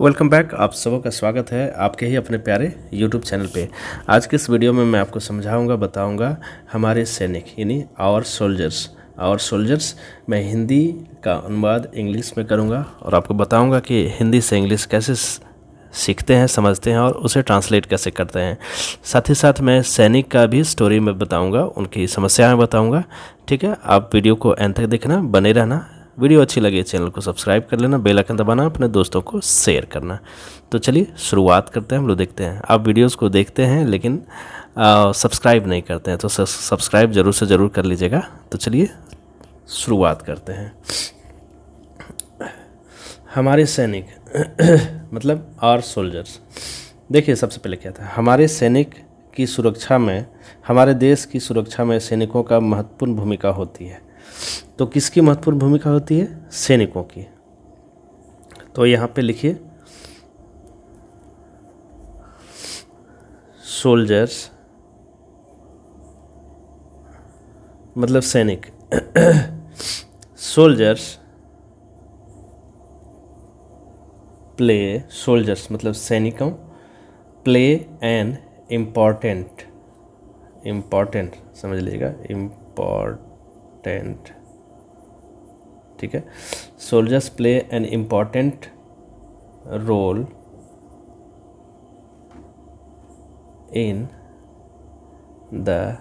Welcome back. आप सबों का स्वागत है आपके ही अपने प्यारे यूट्यूब चैनल पे। आज के इस वीडियो में मैं आपको समझाऊंगा, बताऊंगा हमारे सैनिक यानी आवर सोल्जर्स। मैं हिंदी का अनुवाद इंग्लिश में करूंगा और आपको बताऊंगा कि हिंदी से इंग्लिश कैसे सीखते हैं, समझते हैं और उसे ट्रांसलेट कैसे करते हैं। साथ ही साथ मैं सैनिक का भी स्टोरी में बताऊँगा, उनकी समस्याएँ बताऊँगा। ठीक है, आप वीडियो को एंड तक देखना, बने रहना। वीडियो अच्छी लगे चैनल को सब्सक्राइब कर लेना, बेल आइकन दबाना, अपने दोस्तों को शेयर करना। तो चलिए शुरुआत करते हैं। हम लोग देखते हैं, आप वीडियोस को देखते हैं लेकिन सब्सक्राइब नहीं करते हैं, तो सब्सक्राइब ज़रूर से ज़रूर कर लीजिएगा। तो चलिए शुरुआत करते हैं। हमारे सैनिक मतलब आवर सोल्जर्स। देखिए, सबसे पहले क्या था, हमारे सैनिक की सुरक्षा में, हमारे देश की सुरक्षा में सैनिकों का महत्वपूर्ण भूमिका होती है। तो किसकी महत्वपूर्ण भूमिका होती है? सैनिकों की। तो यहाँ पे लिखिए सोल्जर्स मतलब सैनिक। सोल्जर्स प्ले, सोल्जर्स मतलब सैनिकों, प्ले एन इम्पॉर्टेंट समझ लीजिएगा, इम्पॉर्टेंट। ठीक है, soldiers play an important role in the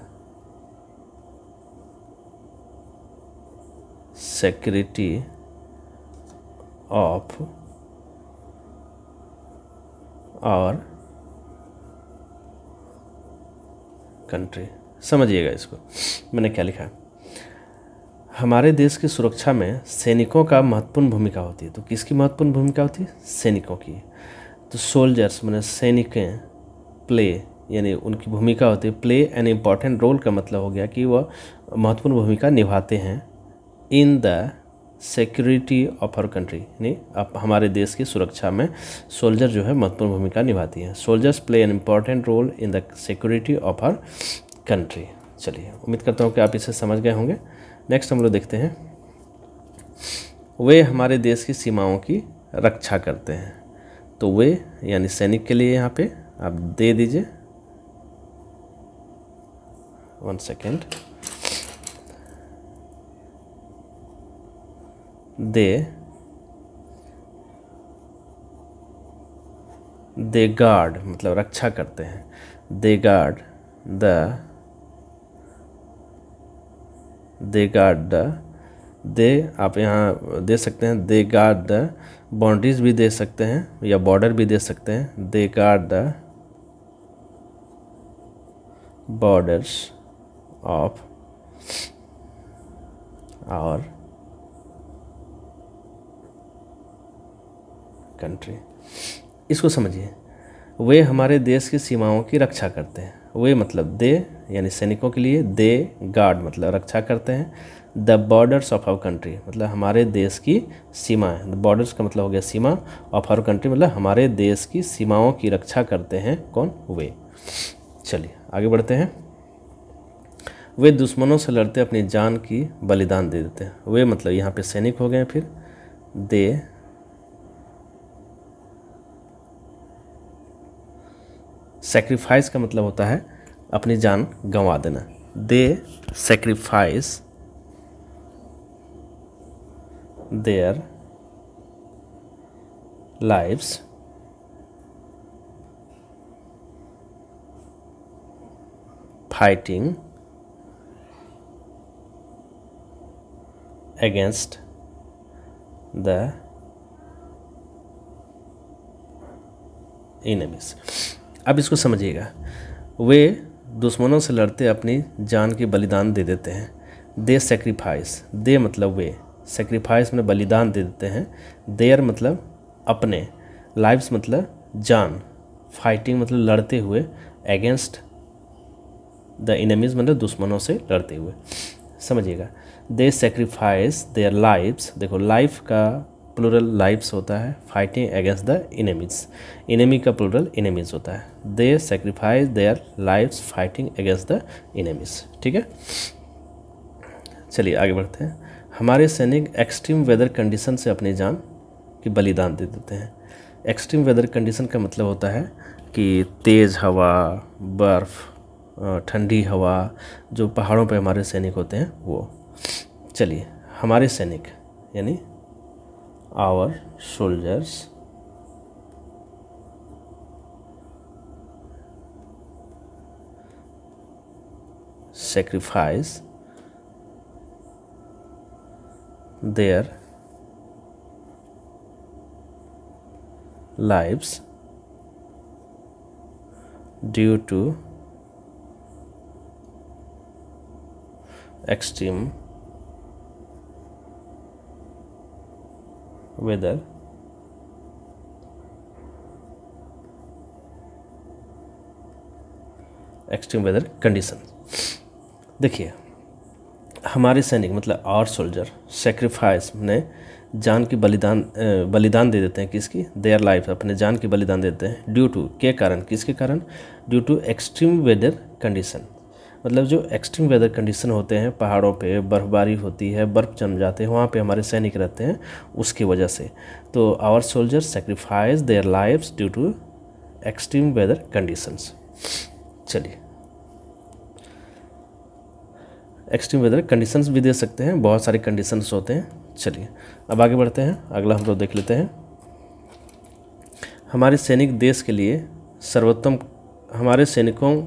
security of our country. समझिएगा इसको, मैंने क्या लिखा है। हमारे देश की सुरक्षा में सैनिकों का महत्वपूर्ण भूमिका होती है। तो किसकी महत्वपूर्ण भूमिका होती है? सैनिकों की। तो सोल्जर्स मैंने सैनिकें, प्ले यानी उनकी भूमिका होती है। प्ले एन इम्पॉर्टेंट रोल का मतलब हो गया कि वह महत्वपूर्ण भूमिका निभाते हैं in the security of our country, यानी अब हमारे देश की सुरक्षा में सोल्जर जो है महत्वपूर्ण भूमिका निभाती हैं। Soldiers play an important role in the security of our country. चलिए, उम्मीद करता हूँ कि आप इसे समझ गए होंगे। नेक्स्ट हम लोग देखते हैं, वे हमारे देश की सीमाओं की रक्षा करते हैं। तो वे यानी सैनिक के लिए यहाँ पे आप दे दीजिए, 1 सेकेंड। दे गार्ड मतलब रक्षा करते हैं। दे गार्ड द दे आप यहाँ दे सकते हैं, दे गार्ड द बाउंड्रीज भी दे सकते हैं या बॉर्डर भी दे सकते हैं। They guard the borders of our country. इसको समझिए, वे हमारे देश की सीमाओं की रक्षा करते हैं। वे मतलब दे यानी सैनिकों के लिए, दे गार्ड मतलब रक्षा करते हैं। The borders of our country मतलब हमारे देश की सीमाएं। द बॉर्डर्स का मतलब हो गया सीमा, ऑफ आवर कंट्री मतलब हमारे देश की सीमाओं की रक्षा करते हैं। कौन? वे। चलिए आगे बढ़ते हैं। वे दुश्मनों से लड़ते अपनी जान की बलिदान दे देते हैं। वे मतलब यहाँ पे सैनिक हो गए। फिर दे सेक्रीफाइस का मतलब होता है अपनी जान गंवा देना। दे sacrifice their lives fighting against the enemies. अब इसको समझिएगा, वे दुश्मनों से लड़ते अपनी जान की बलिदान दे देते हैं। दे सेक्रीफाइस, दे मतलब वे, सेक्रीफाइस में बलिदान दे देते हैं। देयर मतलब अपने, लाइव्स मतलब जान, फाइटिंग मतलब लड़ते हुए, अगेंस्ट द एनिमीज मतलब दुश्मनों से लड़ते हुए। समझिएगा, दे सेक्रीफाइस देयर लाइव्स। देखो लाइफ का प्लूरल लाइव्स होता है, fighting against the enemies, enemy का प्लूरल एनिमीज होता है। दे sacrifice their lives fighting against the enemies. ठीक है, चलिए आगे बढ़ते हैं। हमारे सैनिक एक्सट्रीम वेदर कंडीशन से अपनी जान कि बलिदान दे देते हैं। एक्सट्रीम वेदर कंडीशन का मतलब होता है कि तेज़ हवा, बर्फ़, ठंडी हवा, जो पहाड़ों पे हमारे सैनिक होते हैं वो। चलिए, हमारे सैनिक यानी our soldiers sacrifice their lives due to extreme weather condition. देखिए, हमारे सैनिक मतलब आवर सोल्जर सेक्रीफाइस ने जान की बलिदान दे देते हैं। किसकी? देयर लाइफ, अपने जान की बलिदान देते हैं। ड्यू टू, के कारण, किसके कारण? Due to extreme weather condition, मतलब जो एक्सट्रीम वेदर कंडीशन होते हैं, पहाड़ों पे बर्फ़बारी होती है, बर्फ़ जम जाते हैं, वहाँ पे हमारे सैनिक रहते हैं, उसकी वजह से। तो our soldier sacrifice their lives due to extreme weather conditions. चलिए, एक्सट्रीम वेदर कंडीशंस भी दे सकते हैं, बहुत सारे कंडीशंस होते हैं। चलिए अब आगे बढ़ते हैं, अगला हम लोग देख लेते हैं। हमारे सैनिक देश के लिए सर्वोत्तम, हमारे सैनिकों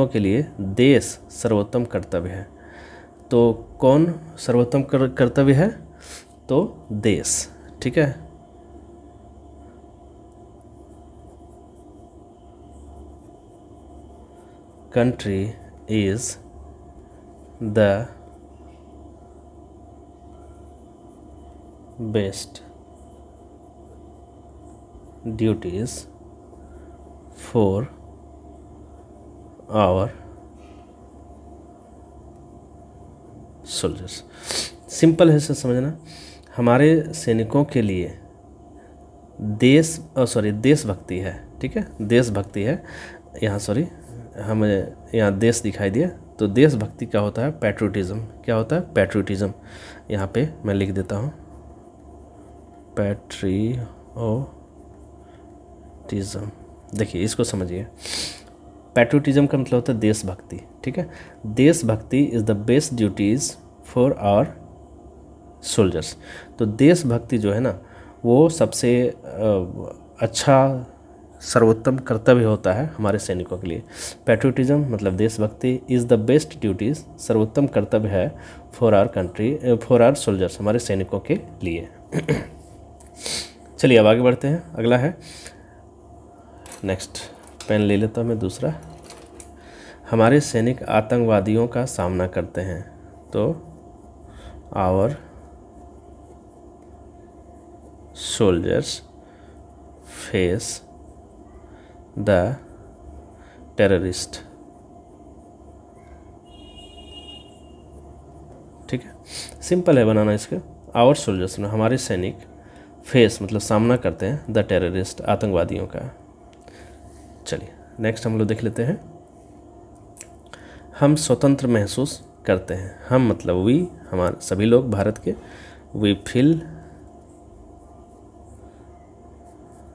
के लिए देश सर्वोत्तम कर्तव्य है। तो कौन सर्वोत्तम कर्तव्य है? तो देश, ठीक है। Country is the best duties for our soldiers। Simple है इसे समझना। हमारे सैनिकों के लिए देशभक्ति है, ठीक है, देशभक्ति है। यहाँ हमें यहाँ देश दिखाई दिया, तो देशभक्ति क्या होता है? पैट्रियोटिज्म। क्या होता है? पैट्रियोटिज्म। यहाँ पे मैं लिख देता हूँ, पैट्रियोटिज्म। देखिए, इसको समझिए। पैट्रियोटिज्म का मतलब होता है देशभक्ति, ठीक है। देशभक्ति is the best duties for our soldiers. तो देशभक्ति जो है ना, वो सबसे अच्छा सर्वोत्तम कर्तव्य होता है हमारे सैनिकों के लिए। पैट्रियोटिज्म मतलब देशभक्ति, इज़ द बेस्ट ड्यूटीज़, सर्वोत्तम कर्तव्य है फॉर आवर सोल्जर्स, हमारे सैनिकों के लिए। चलिए अब आगे बढ़ते हैं, अगला है नेक्स्ट। पेन ले लेता हूँ मैं दूसरा। हमारे सैनिक आतंकवादियों का सामना करते हैं, तो our soldiers face the terrorist, ठीक है। सिंपल है बनाना इसका। आवर सोल्जर्स में हमारे सैनिक फेस मतलब सामना करते हैं द टेररिस्ट, आतंकवादियों का। चलिए नेक्स्ट हम लोग देख लेते हैं। हम स्वतंत्र महसूस करते हैं। हम मतलब वी, हमारे सभी लोग भारत के। वी फील,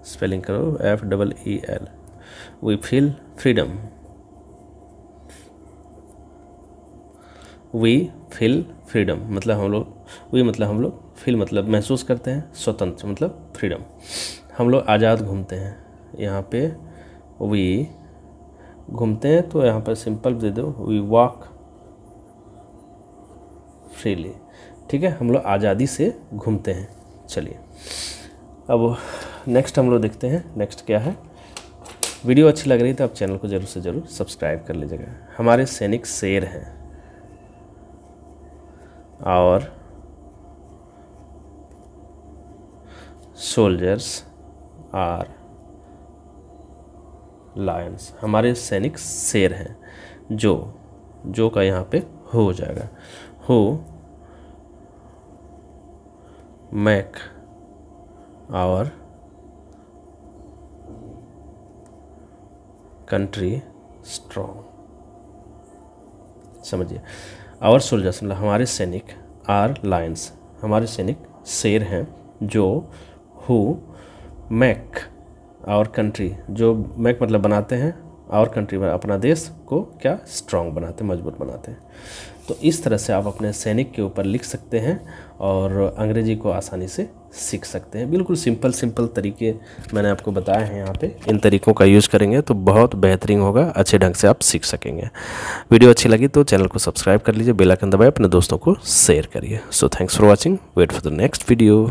स्पेलिंग करो FEEL, we feel freedom. We feel freedom मतलब हम लोग, वी मतलब हम लोग, फील मतलब महसूस करते हैं, स्वतंत्र मतलब फ्रीडम। हम लोग आज़ाद घूमते हैं। यहाँ पे वी घूमते हैं, तो यहाँ पर सिंपल दे दो, वी वॉक फ्रीली, ठीक है। हम लोग आज़ादी से घूमते हैं। चलिए अब नेक्स्ट हम लोग देखते हैं, नेक्स्ट क्या है। वीडियो अच्छी लग रही तो आप चैनल को ज़रूर से ज़रूर सब्सक्राइब कर लीजिएगा। हमारे सैनिक शेर हैं, और सोल्जर्स आर लायंस। हमारे सैनिक शेर हैं। जो का यहाँ पे हो जाएगा। हो मेक आवर कंट्री स्ट्रॉन्ग। समझिए, आवर सोल्जर्स मतलब हमारे सैनिक आर लायंस, हमारे सैनिक शेर हैं, जो हु मेक आवर कंट्री, जो मेक मतलब बनाते हैं, आवर कंट्री में अपना देश को क्या स्ट्रांग बनाते हैं, मजबूत बनाते हैं। तो इस तरह से आप अपने सैनिक के ऊपर लिख सकते हैं और अंग्रेजी को आसानी से सीख सकते हैं। बिल्कुल सिंपल तरीके मैंने आपको बताए हैं यहाँ पे। इन तरीकों का यूज़ करेंगे तो बहुत बेहतरीन होगा, अच्छे ढंग से आप सीख सकेंगे। वीडियो अच्छी लगी तो चैनल को सब्सक्राइब कर लीजिए, बेल आइकन दबाएं, अपने दोस्तों को शेयर करिए। So thanks for watching, wait for the next video.